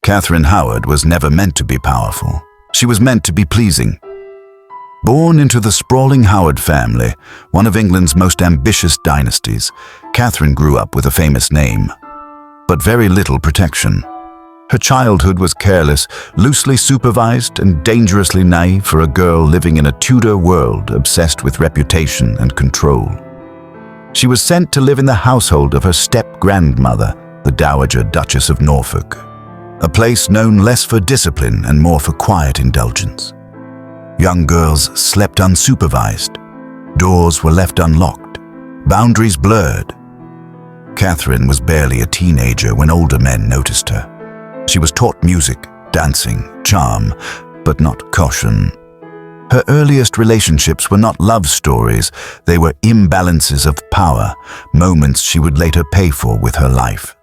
Catherine Howard was never meant to be powerful. She was meant to be pleasing. Born into the sprawling Howard family, one of England's most ambitious dynasties, Catherine grew up with a famous name, but very little protection. Her childhood was careless, loosely supervised, and dangerously naive for a girl living in a Tudor world obsessed with reputation and control. She was sent to live in the household of her step-grandmother, the Dowager Duchess of Norfolk, a place known less for discipline and more for quiet indulgence. Young girls slept unsupervised. Doors were left unlocked. Boundaries blurred. Catherine was barely a teenager when older men noticed her. She was taught music, dancing, charm, but not caution. Her earliest relationships were not love stories. They were imbalances of power, moments she would later pay for with her life.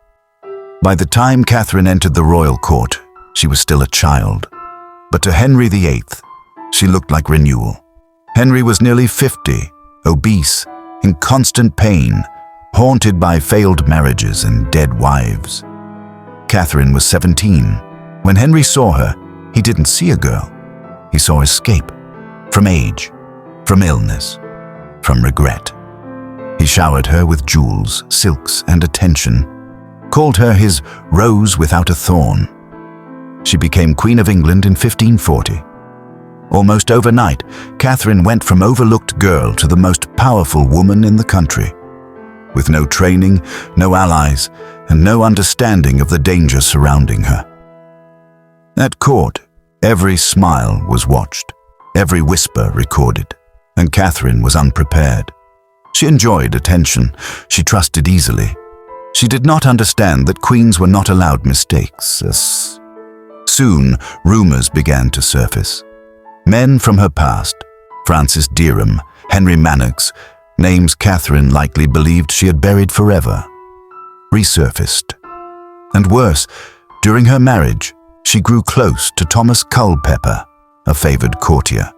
By the time Catherine entered the royal court, she was still a child. But to Henry VIII, she looked like renewal. Henry was nearly 50, obese, in constant pain, haunted by failed marriages and dead wives. Catherine was 17. When Henry saw her, he didn't see a girl. He saw escape. From age, from illness, from regret. He showered her with jewels, silks, and attention, called her his rose without a thorn. She became Queen of England in 1540. Almost overnight, Catherine went from overlooked girl to the most powerful woman in the country. With no training, no allies, and no understanding of the danger surrounding her. At court, every smile was watched, every whisper recorded, and Catherine was unprepared. She enjoyed attention. She trusted easily. She did not understand that queens were not allowed mistakes. Soon, rumors began to surface. Men from her past, Francis Derham, Henry Manox, names Catherine likely believed she had buried forever, resurfaced. And worse, during her marriage, she grew close to Thomas Culpeper, a favored courtier.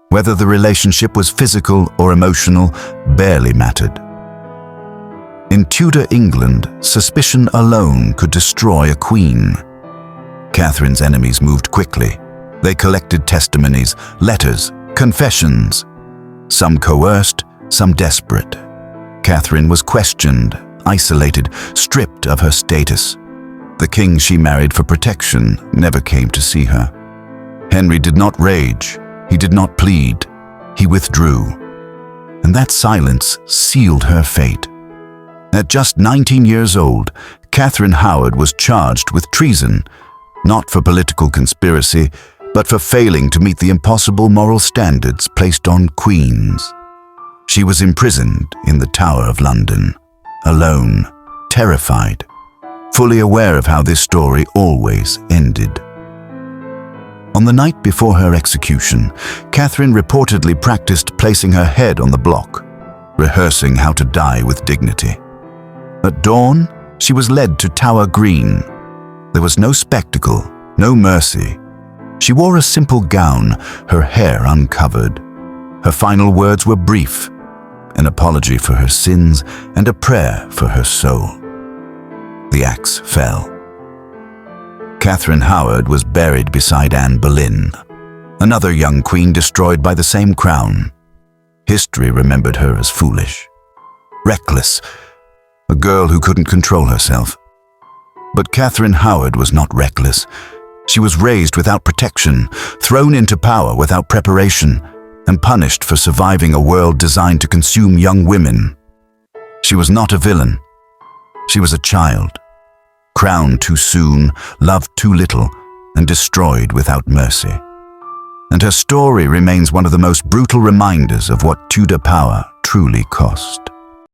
Whether the relationship was physical or emotional barely mattered. In Tudor England, suspicion alone could destroy a queen. Catherine's enemies moved quickly. They collected testimonies, letters, confessions. Some coerced, some desperate. Catherine was questioned, isolated, stripped of her status. The king she married for protection never came to see her. Henry did not rage. He did not plead. He withdrew. And that silence sealed her fate. At just 19 years old, Catherine Howard was charged with treason, not for political conspiracy, but for failing to meet the impossible moral standards placed on queens. She was imprisoned in the Tower of London, alone, terrified, fully aware of how this story always ended. On the night before her execution, Catherine reportedly practiced placing her head on the block, rehearsing how to die with dignity. At dawn, she was led to Tower Green. There was no spectacle, no mercy. She wore a simple gown, her hair uncovered. Her final words were brief, an apology for her sins and a prayer for her soul. The axe fell. Catherine Howard was buried beside Anne Boleyn, another young queen destroyed by the same crown. History remembered her as foolish, reckless, a girl who couldn't control herself. But Catherine Howard was not reckless. She was raised without protection, thrown into power without preparation, and punished for surviving a world designed to consume young women. She was not a villain. She was a child, crowned too soon, loved too little, and destroyed without mercy. And her story remains one of the most brutal reminders of what Tudor power truly cost.